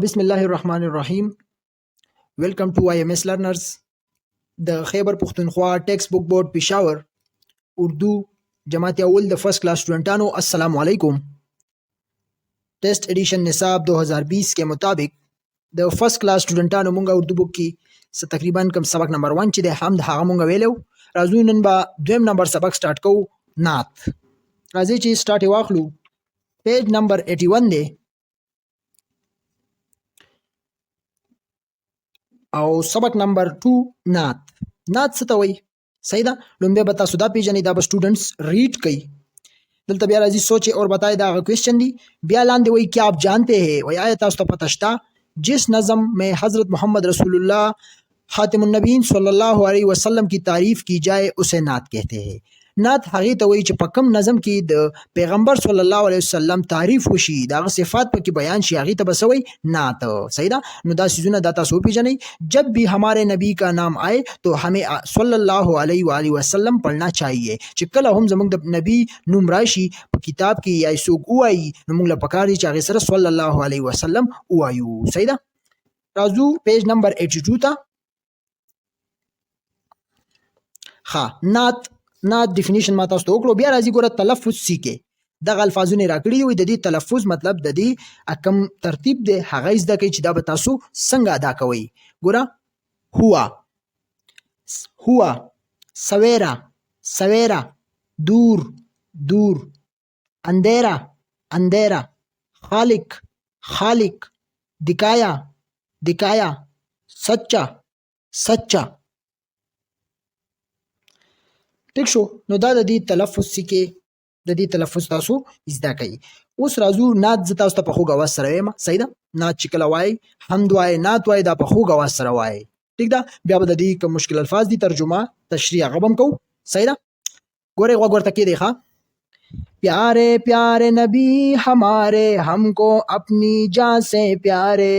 بسم الله الرحمن الرحیم. ویلکم ټو IMS لرنرز. د خیبر پښتونخوا ټیکسټ بک بورډ پېښور اردو جماعت اول د فرست کلاس स्टूडेंटانو السلام علیکم. Test addition निसाब 2020 के मुताबिक د فرست کلاس स्टूडेंटانو مونږه اردو بک کې تقریبا کم سبق نمبر 1 چې د حمد هغه مونږ ویلو. راځو نن به دویم نمبر سبق سٹارټ کوو، نعت. راځي چې سٹارټ واخلو. پیج نمبر 81 دی او سبق نمبر 2 نعت. نعت څه ته وایي؟ صحیح ده. لومبه به تاسو دا پیژنئ، دا به سټوډنټس ریډ کوي. دلته بیا راځي سوچے اور بتائے، دا کوېسچن دی. بیا لاندې وایي کیا آپ جانتے ہیں، وایي آیا تاسو ته پته شته جس نظم میں حضرت محمد رسول اللہ خاتم النبیین صلی اللہ علیہ وسلم کی تعریف کی جائے اسے نعت کہتے ہیں. نعت هغې ته وایي چې په کوم نظم کې د پیغمبر صلی الله علیه وسلم تعریف وشي، دغه صفات پکې بیان شي، هغې ته به څه وایي؟ نعت. صحیح ده. نو دا څیزونه دا تاسو وپېژنئ. جب بھی ہمارے نبی کا نام آئے تو ہمیں صلی اللہ علیہ وآلہ وسلم پڑھنا چاہیے. چې کله هم زموږ د نبی نوم راشي په کتاب کې یا څوک ووایي، نو موږ له پکار دي چې هغې سره صلی الله علیه وسلم ووایو. صحیح ده. راځو پیج نمبر 82 ته. ښه، نعت ډیفینیشن ما تاسو ته وکړو. بیا راځي ګوره تلفظ سیکې. دغه الفاظونه یې راکړي دي، د دې تلفظ مطلب د دې کوم ترتیب دی هغه یې زده کوئ چې دا به تاسو څنګه ادا کوئ. ګوره هوا، هوا، سویرا، سویرا، دور، دور، اندھیرا، اندھیرا، خالق، خالق، دکھایا، دکھایا، سچا، سچا. ٹھیک شو. نو دا د دې تلفظ سیکې، د دې تلفظ تاسو زده کوئ. اوس راځو نعت زه تاسو ته په خوږ اواز سره وایم. صحیح ده. نعت چې کله وایي، حمد وایي، نعت وایي، دا په خوږ اواز سره وایي. ٹھیک ده. بیا به د دې کوم مشکل الفاظ دي ترجمه تشریح هغه به هم کوو. صحیح ده. ګورئ غوږ ورته کېږدئ. ښه، پیارے پیارے نبی ہمارے ہم کو اپنی جان سے پیارے.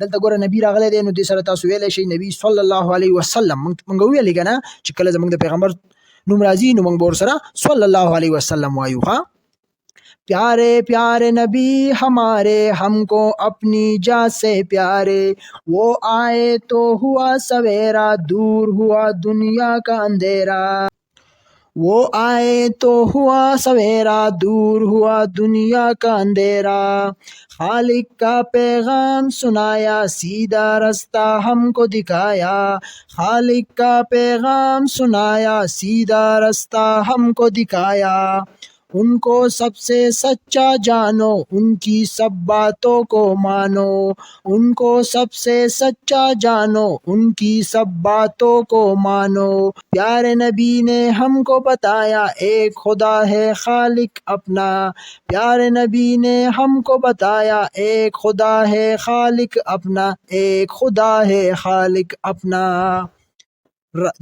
دلته ګوره نبی راغلی دی، نو دې سره تاسو ویلی شئ نبی صلی الله علیه وسلم. موږ وویلې که نه چې کله زموږ د پیغمبر نوم راځي نو موږ به ورسره صلی الله علیه وسلم وایو. ښه، پیارے پیارے نبی ہمارے ہم کو اپنی جان سے پیارے، وہ آئے تو ہوا سویرا، دور ہوا دنیا کا اندھیرا. وہ آئے تو ہوا سویرا، دور ہوا دنیا کا اندھیرا. خالق کا پیغام سنایا، سیدھا رستہ ہم کو دکھایا. خالق کا پیغام سنایا، سیدھا رستہ ہم کو دکھایا. ان کو سب سے سچا جانو، ان کی سب باتوں کو مانو. ان کو سب سے سچا جانو، ان کی سب باتوں کو مانو. پیارے نبی نے ہم کو بتایا، ایک خدا ہے خالق اپنا. پیارے نبی نے ہم کو بتایا، ایک خدا ہے خالق اپنا، ایک خدا ہے خالق اپنا.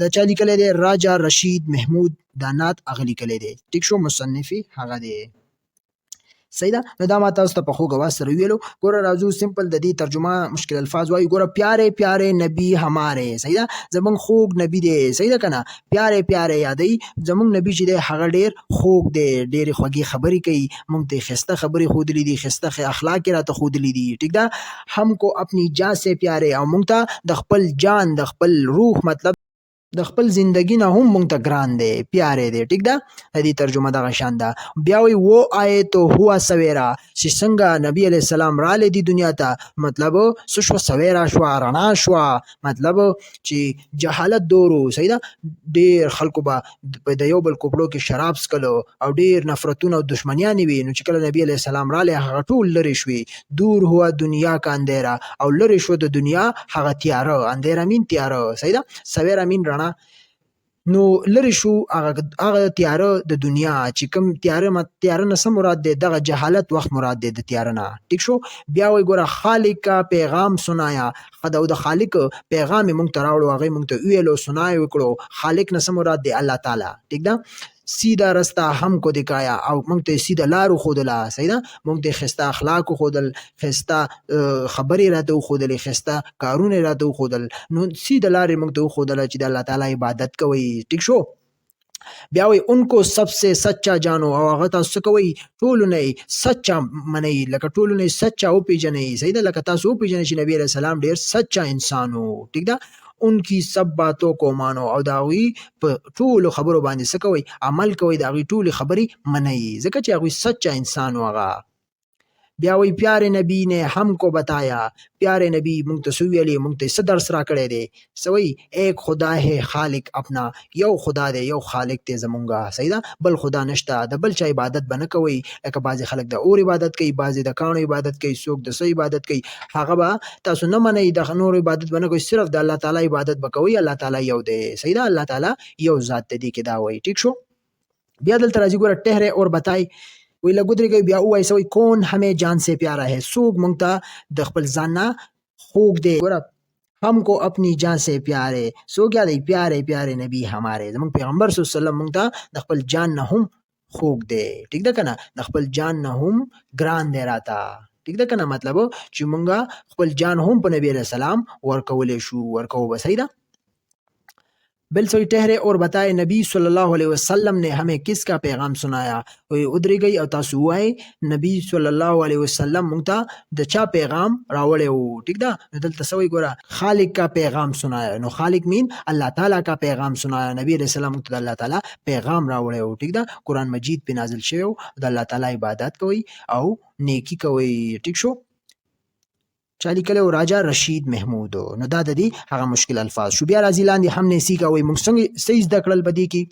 دا چا لیکلی دی؟ راجا رشید محمود. دا نعت هغه لیکلی دی. ټیک شو. مصنفي هغه دی. صحیح ده. نو دا ما تاسو ته په خوږ اواز سره ویلو. ګوره راځو سمپل د دې ترجمه مشکل الفاظ وایو. ګوره پیارے پیارے نبی ہمارے. صحیح ده. زمونږ خوږ نبی دی. صحیح ده که نه؟ پیارے پیارے یادوي زمونږ نبی چې دی هغه ډېر خوږ دی، ډېرې خوږې خبرې کوي، موږ ته یې ښایسته خبرې ښودلي دي، ښایسته اخلاق یې راته ښودلي دي. ټیک ده. هم کو اپنی جان سے پیارے، او موږ ته د خپل جان، د خپل روح، مطلب د خپل زندگی نه هم مونږ ته ګران دی، پیارې دی. ټیک ده. د دې ترجمه دغه شان ده. بیا وایي و آئے تو هوا سویرا، چې څنګه نبی علیه السلام رالی دی دنیا ته، مطلب څه شوه؟ سویرا شوه، رڼا شوه، مطلب چې جهالت دورو. صحیح ده. ډېر خلکو به د یو بل کوپړو کې شراب څکلو او ډېر نفرتونه او دشمنیانې وي. نو چې کله نبی علیه السلام رالی هغه ټول لرې شوې. دور هوا دنیا کا اندھیرا، او لرې شو د دنیا هغه تیاره. اندھیرا مین تیاره. صحیح ده. سویرا مین رڼا. نو لرې شو هغه تیاره د دنیا، چې کوم تیاره نه څه مراد دی؟ دغه جهالت وخت مراد دی د تیاره نه. ټیک شو. بیا وایي ګوره خالق کا پیغام سنایا، د خالق پیغام یې موږ ته راوړو، هغه یې موږ ته وویلو، سنا یې وکړو. خالق نه څه مراد دی؟ الله تعالی. ټیک ده. سیدھا رستہ ہم کو دکھایا، او موږ ته سیده لار وښودله. صحیح ده. موږ ته ښایسته اخلاق وښودل، ښایسته خبرې راته وښودلې، ښایسته کارونه یې راته وښودل. نو سیده لار یې موږ ته وښودله چې د الله تعالی عبادت کوئ. ټیک شو. بیا وایي انکو سب سے سچا جانو او هغه تاسو څه کوئ ټولو نه یې سچا منئ لکه ټولو نه یې سچا وپېژنئ صحیح ده لکه تاسو وپېژنئ چې نبي علیه السلام ډېر سچا انسان و ټیک ده ان کی سب باتوں کو مانو او د هغوی په ټولو خبرو باندې څه کوئ عمل کوئ د هغوی ټولې خبرې منئ ځکه چې هغوی سچا انسان و هغه بیا وی پیارے نبی نے ہم کو بتایا پیارے نبی مونږ ته څه ویلي مونږ ته څه درس راکړی دی څه وایي ایک خدا ہے خالق اپنا یو خدا دی یو خالق دی زمونږه صحیح ده بل خدا نشته د بل چا عبادت به نه کوئ لکه بعضې خلک د اور عبادت کوي بعضې د کاڼو عبادت کوي څوک د څه عبادت کوي هغه به تاسو نه منئ د نور عبادت به نه کوئ صرف د الله تعالی عبادت به کوئ الله تعالی یو دی صحیح ده الله تعالی یو ذات دی کې دا وایي ټیک شو بیا دلته راځي ګوره ټهرے اور بتائی وی لګودري کوي بیا وایي سوی کون ہمیں جان سے پیارا ہے سوک مونږ ته د خپل ځان نه خوږ دی ګوره ہم کو اپنی جان سے پیارے سو کیا دی پیارے پیارے نبی ہمارے زمونږ پیغمبر صلی الله علیه وسلم مونږ ته د خپل جان نه هم خوږ دی ټیک ده کنه د خپل جان نه هم ګران دی راته ټیک ده کنه مطلب چې مونږ خپل جان هم په نبی علیہ السلام ورکولی شو ورکو به صحیح ده بل سوئی ٹہرے اور بتائے نبی صلی اللہ علیہ وسلم نے ہمیں کس کا پیغام سنایا وی ادری گئی او تاسو وای نبی صلی الله علیه وسلم مونږ ته د چا پیغام راوړی وو ټیک ده نو دلته سوی ګوره خالق کا پیغام سنایا نو خالق مین الله تعالی کا پیغام سنایا نبی علیہ السلام مونږ ته د الله تعالی پیغام راوړی وو ټیک ده قرآن مجید پې نازل شوی وو د الله تعالی عبادت کوئ او نیکی کوئ ټیک شو چا لیکلی و راجا رشید محمود نو دا د دې هغه مشکل الفاظ شو بیا راځي لاندې هم نه سیکه وایي موږ څنګه څه زده کړل په دې کې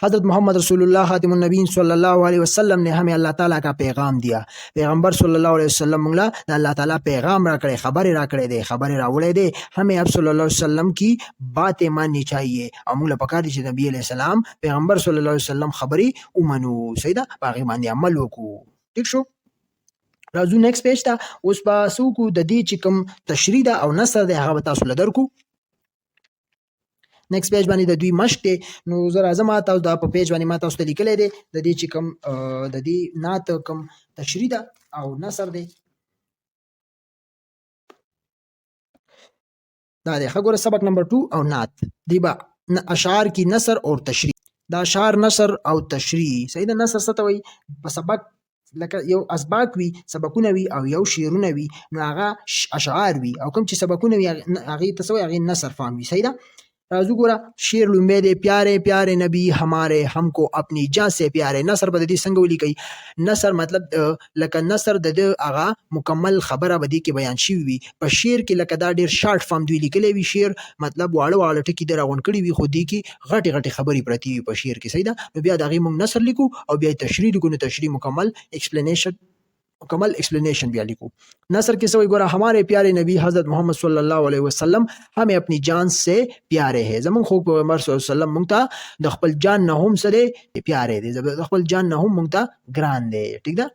حضرت محمد رسول اللہ خاتم النبیین صلی اللہ علیہ وسلم نے ہمیں اللہ تعالیٰ کا پیغام دیا پیغمبر صلی اللہ علیہ وسلم موږ له د الله تعالیٰ پیغام را کړی خبرې را کړی دی خبرې راوړی دی ہمیں اب صلی اللہ علیہ وسلم کی باتیں ماننی چاہیے او موږ له پکار دي چې نبی علیہ السلام پیغمبر صلی الله علیہ وسلم خبرې ومنو صحیح ده په هغې باندې عمل وکړو ټیک شو راځو نیکسٹ پیج ته اوس به څه وکړو د دې چې کوم تشریح ده او نثر دی هغه به تاسو له درکو نیکسٹ پیج باندې د دوی مشق دی نو زه راځم تاسو دا په پیج باندې ما تاسو ته لیکلی دی د دې چې کوم د دې نعت کوم تشریح ده او نثر دی دا دی ښه ګوره سبق نمبر 2 او نعت دی به اشعار کی نثر اور تشریح دا اشعار نثر او تشریح صحیح ده نثر څه ته وایي په سبق لکه یو اسباق وي سبقونه وي او یو شعرونه وي نو هغه اشعار وي او کوم چې سبقونه وي هغې ته څه وایي هغې نثر فهم وي صحیح ده راځو ګوره شعر لومبی دی پیارے پیارے نبی ہمارے ہم کو اپنی جان سے پیارے نثر به د دې څنګه ولیکئ نثر مطلب لکه نثر د ده هغه مکمل خبره به دې کې بیان شوي وي په شعر کې لکه دا ډېر شارټ فارم دوی لیکلی وي شعر مطلب واړه واړه ټکي د راغونډ کړي وي خو دې کې غټې غټې خبرې پرتې وي په شعر کې صحیح ده نو بیا د هغې موږ نثر لیکو او بیا تشریح لیکو نو تشریح مکمل ایکسپلینیشن بیا لیکو نثر کې سوئی گورا ہمارے پیارے نبی حضرت محمد صلی اللہ علیہ وسلم ہمیں اپنی جان سے پیارے ہے زمون خوب پیغمبر صلی اللہ علیہ وسلم مونږ ته د خپل جان نه هم سره پیارے دی د خپل جان نه هم مونږ ته ګران دی ټیک ده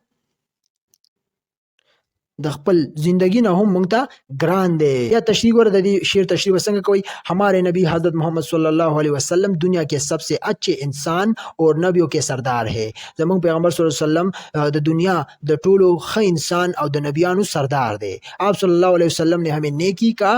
د خپل زندگی نه هم مونږ ته ګران دی یا تشریح ور د دې شعر تشریح څنګه کوي ہمارے نبی حضرت محمد صلی اللہ علیہ وسلم دنیا کے سب سے اچھے انسان اور نبیوں کے سردار ہے زمون پیغمبر صلی الله علیه وسلم د دنیا د ټولو ښه انسان او د نبیانو سردار دی آپ صلی اللہ علیہ وسلم نے ہمیں نیکی کا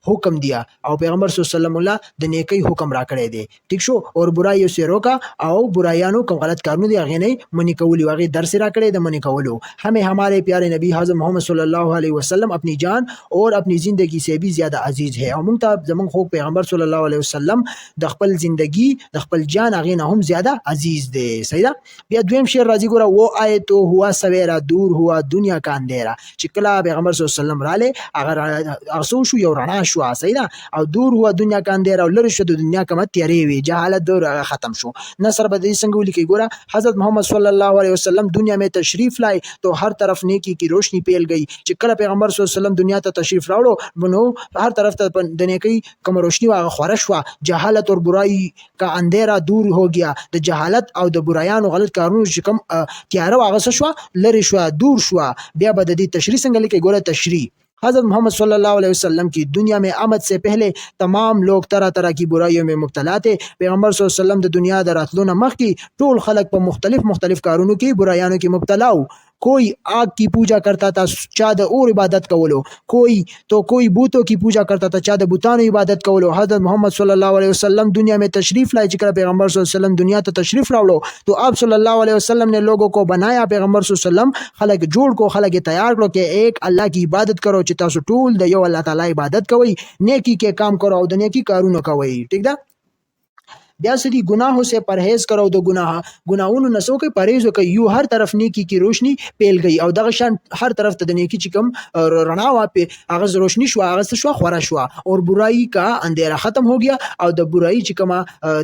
حکم دیا او پیغمبر صلی الله علیه وسلم الله د نیکی حکم را کړی دی ٹھیک شو اور برایو سے روکا او برایانو کوم غلط کارونه دی هغه نه منی کولی هغه درس را کړی د منی کولو ہمیں ہمارے پیارے نبی حضرت محمد صلی اللہ علیہ وسلم اپنی جان اور اپنی زندگی سے بھی زیادہ عزیز ہے او مونږ ته زمون خو پیغمبر صلی الله علیه وسلم د خپل زندگی د خپل جان هغه نه هم زیاده عزیز دی صحیح ده بیا دویم شعر راځي ګوره وہ آئے تو ہوا سویرا دور ہوا دنیا کا اندھیرا چې کله پیغمبر صلی الله علیه وسلم رااله هغه ارسو شو یو رڼا شو صحیح ده او دور هوا دنیا کا اندھیرا او لری شو د دنیا کومه تیارې وي جهالت دور ختم شو نصر به دې څنګه ولیکي ګوره حضرت محمد صلی الله علیہ وسلم دنیا میں تشریف لائے تو ہر طرف نیکی کی روشنی پھیل گئی چې کله پیغمبر صلی الله علیہ وسلم دنیا ته تشریف راوړو نو هر طرف ته د نیکی کوم روشنی واغه خوره شو جهالت اور برائی کا اندھیرا دور ہو گیا د جهالت او د برایانو غلط کارونو چې کوم تیاره واغه شو لری شو دور شو بیا به د دې تشریح څنګه لیکي ګوره تشریح حضرت محمد صلی اللہ علیہ وسلم کی دنیا میں آمد سے پہلے تمام لوگ طرح طرح کی برائیوں میں مبتلا تھے پیغمبر صلی اللہ علیہ وسلم د دنیا د راتلو نه مخکې ټول خلک په مختلف کارونو کې برایانو کې مبتلا وو कोई आग की पूजा करता था चा द और इबादत कवलो, कोई बूतों की पूजा करता था चा द बुतानो इबादत कवलो। हज़रत मोहम्मद सल्लल्लाहु अलैहि वसल्लम दुनिया में तशरीफ लाए, जिक्र पैगंबर सल्लल्लाहु अलैहि वसल्लम दुनिया तो तशरीफ लावलो तो आप सल्लल्लाहु अलैहि वसल्लम ने लोगों को बनाया, पैगंबर सल्लल्लाहु अलैहि वसल्लम खलक जोड़ को खलक तैयार करो कि एक अल्लाह की इबादत करो, चिता सु टूल द यो अल्लाह ताला इबादत कवई, नेकी के काम करो और नेकी कारून कवई। ठीक दा बया सदी गुनाहों से परहेज करो, दो गुनाहों नसो के परहेज हो, यू हर तरफ नेकी की रोशनी पेल गई और दगशान हर तरफ तद नेकी चिकम रना वा पे आगज रोशनी शुआ, आगज शुआ खरा शुआ और बुराई का अंधेरा खत्म हो गया और द बुराई चिकमा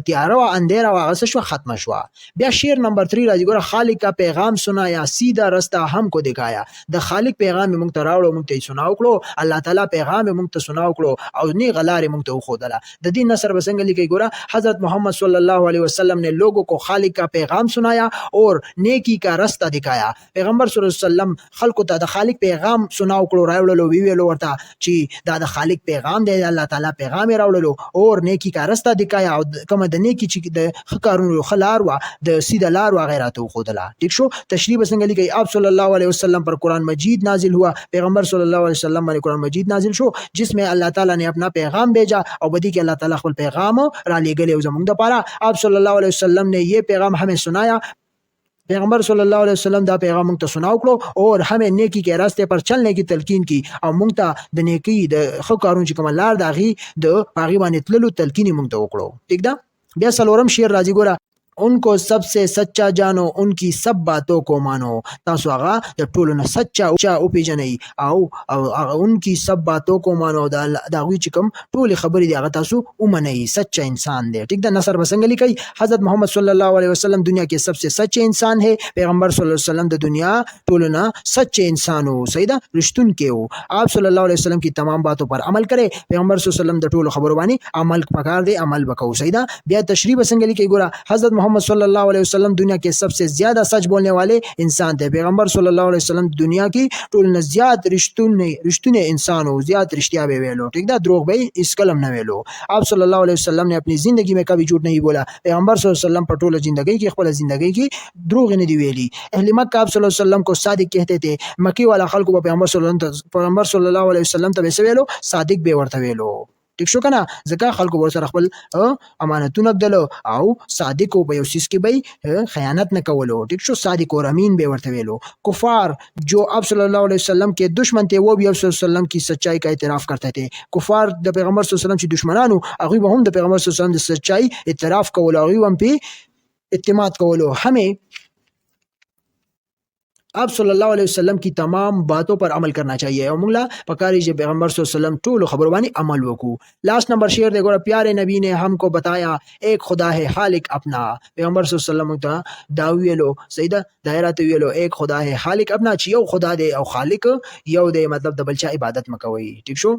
त्यारा वा अंधेरा वा आगज शुआ खत्म शुआ। बया शेर नंबर 3 राजी गोरा, खालिक का पैगाम सुनाया, सीधा रास्ता हमको दिखाया। द खालिक पैगाम में मुंग तरावड़ो मुंग ते सुनाओ करो, अल्लाह ताला पैगाम में मुंग ते सुनाओ करो और ने गलारे मुंग ते खोदला। द दिन नसर बसंगली के गोरा हजरत मोहम्मद सल्लल्लाहु अलैहि वसल्लम ने लोगों को खालिक का पैगाम सुनाया और नेकी का रास्ता दिखाया। पैगंबर सल्लल्लाहु अलैहि वसल्लम खल्को ता द खालिक पैगाम सुनाओ करो रावलो वीवेलो वरता ची दा द खालिक पैगाम दे अल्लाह ताला पैगाम रावलो और नेकी का रास्ता दिखाया और कम द नेकी ची द खकारुन खलार वा द सीधा लार वा गैरा तो खुदला। ठीक शो तशरीह बसंगली के आप सल्लल्लाहु अलैहि वसल्लम पर कुरान मजीद नाजिल हुआ, पैगंबर सल्लल्लाहु अलैहि वसल्लम पर कुरान मजीद नाजिल शो जिसमें अल्लाह ताला ने अपना पैगाम भेजा और बदी के अल्लाह ताला खुल पैगाम रा ले गले जमुंग द पारा आप सल्लल्लाहु अलैहि वसल्लम ने ये पैगाम हमें सुनाया। पैगंबर सल्लल्लाहु अलैहि वसल्लम दा पैगाम मुंग सुनाओ करो और हमें नेकी के रास्ते पर चलने की तलकीन की और मुंग द नेकी द खकारुन चिकमलार दागी द पागी बाने तललु तलकीनी मुंग ओकड़ो। ठीक दा बया सलोरम शेर राजी गोरा, उनको सबसे सच्चा जानो, उनकी सब बातों को मानो। तासु आगा द टोलो न सच्चा ऊंचा ओपी जनई आओ उनकी सब बातों को मानो दागी चिकम टोल खबरी आगा तासु उमनई सच्चा इंसान दे। ठीक दा नसर बसंगली कई हजरत मोहम्मद सल्लल्लाहु अलैहि वसल्लम दुनिया के सबसे सच्चे इंसान है, पैगंबर सल्लल्लाहु अलैहि वसल्लम द दुनिया टोलो न सच्चे इंसान हो, सईदा रिश्तुन के हो। आप सल्लल्लाहु अलैहि वसल्लम की तमाम बातों पर अमल करे, पैगंबर सल्लल्लाहु अलैहि वसल्लम द टोलो खबर बानी अमल पकार दे अमल बकाऊ। सईदा बया तशरीह बसंगली के गोरा हजरत मोहम्मद सल्लल्लाहु अलैहि वसल्लम दुनिया के सबसे ज्यादा सच बोलने वाले इंसान थे, पैगंबर सल्लल्लाहु अलैहि वसल्लम दुनिया की टोल न ज्यादा रिश्तुने इंसान हो, ज्यादा रिश्तिया बे वेलो। ठीक दा द्रोग भाई इस कलम न वेलो। आप सल्लल्लाहु अलैहि वसल्लम ने अपनी जिंदगी में कभी झूठ नहीं बोला, पैगंबर सल्लल्लाहु अलैहि वसल्लम पर टोल जिंदगी की खपल जिंदगी की द्रोग ने दी वेली। अहले मक्का आप सल्लल्लाहु अलैहि वसल्लम को सादिक कहते थे, मक्की वाला खल्क को पैगंबर सल्लल्लाहु अलैहि वसल्लम तबे से वेलो सादिक बे वर्त वेलो। ठीक शो कना जका खल्को वर सर खपल अमानतुन दलो आउ सादिक को बयोसिस के भाई खयानत न कवलो। ठीक शो सादिक और अमीन बे वर्त वेलो। कुफार जो आप सल्लल्लाहु अलैहि वसल्लम के दुश्मन थे वो भी आप सल्लल्लाहु अलैहि वसल्लम की सच्चाई का इतराफ करते थे। कुफार द पैगंबर सल्लल्लाहु अलैहि वसल्लम की दुश्मनानु अगी हम द पैगंबर सल्लल्लाहु अलैहि वसल्लम सच्चाई इतराफ कवलो अगी हम पे इत्तिमाद कवलो। हमें आप सल्लल्लाहु अलैहि वसल्लम की तमाम बातों पर अमल करना चाहिए और मुंगला पकारी जे पैगंबर सल्लल्लाहु अलैहि वसल्लम टोलो खबरवानी अमल वकू। लास्ट नंबर शेर देखो, प्यारे नबी ने हमको बताया एक खुदा है खालिक अपना, पैगंबर सल्लल्लाहु अलैहि वसल्लम दाविलो सईदा दायरा तो एक खुदा है खालिक अपना चियो खुदा दे और खालिक यो दे मतलब दबलचा इबादत मकवई। ठीक शो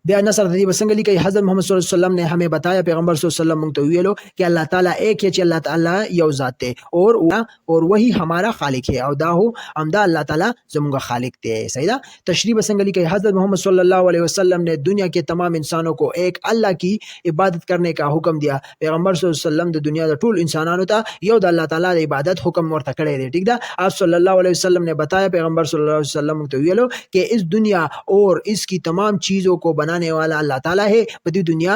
बया नसर दी बसंगली के हजरत मोहम्मद सल्लल्लाहु अलैहि वसल्लम ने हमें बताया, पैगंबर सल्लल्लाहु अलैहि वसल्लम मुंग तो ये कि अल्लाह ताला एक है, अल्लाह ताला यौ जात है और वही हमारा खालिक है और दाहो अमदा अल्लाह ताला जमुंगा खालिक ते। सहीदा तशरीह बसंगली के हजरत मोहम्मद सल्लल्लाहु अलैहि वसल्लम ने दुनिया के तमाम इंसानों को एक अल्लाह की इबादत करने का हुक्म दिया। पैगंबर सल्लल्लाहु अलैहि वसल्लम द दुनिया द टूल इंसानान होता यो द अल्लाह ताला द इबादत हुक्म और तकड़े दे। ठीक दा आप सल्लल्लाहु अलैहि वसल्लम ने बताया, पैगंबर सल्लल्लाहु अलैहि वसल्लम तो ये लो कि इस दुनिया और इसकी तमाम चीजों को बनाने वाला अल्लाह ताला है। बदी दुनिया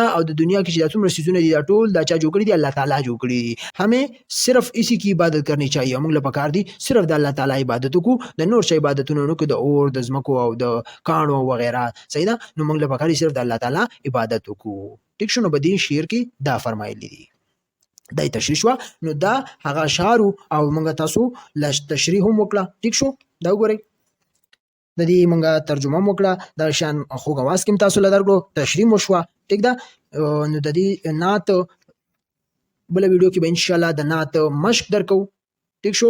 और दुनिया की चीज़ों में चीज़ों ने दिया टूल दाचा जोकड़ी दी अल्लाह ताला जोकड़ी। हमें सिर्फ इसी की इबादत करनी चाहिए। मुंगला पकार दी सिर्फ द अल्लाह ताला इबादतों को द नूर से इबादतों को द और द ज़मको और द कानो वगैरह सही ना नु मुंगला पकारी सिर्फ द अल्लाह ताला इबादतों को। ठीक शो नो बदी शेर की दा फरमाई ली दाई तशरीशवा नो दा हगा शारू और मंगा तासु लश तशरीह मोकला। ठीक शो दा उगरे ददी मंगा तर्जुमा मोकला दा शान खो गवास किम तासु लदर को तशरीह मोशवा। ठीक दा नो ददी नात बोले वीडियो की इंशाल्लाह द नात मश्क दर को। ठीक शो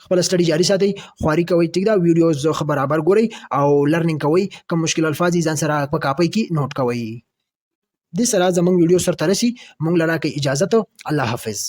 खपल स्टडी जारी साथी ख्वारी कोई। ठीक दा वीडियोस बराबर गोरी और लर्निंग कोई कम मुश्किल अल्फाज जान सरा पकापई की नोट कोई दिस सरा जमंग वीडियो सर तरसी मंग लड़ा के इजाजत। अल्लाह हाफिज।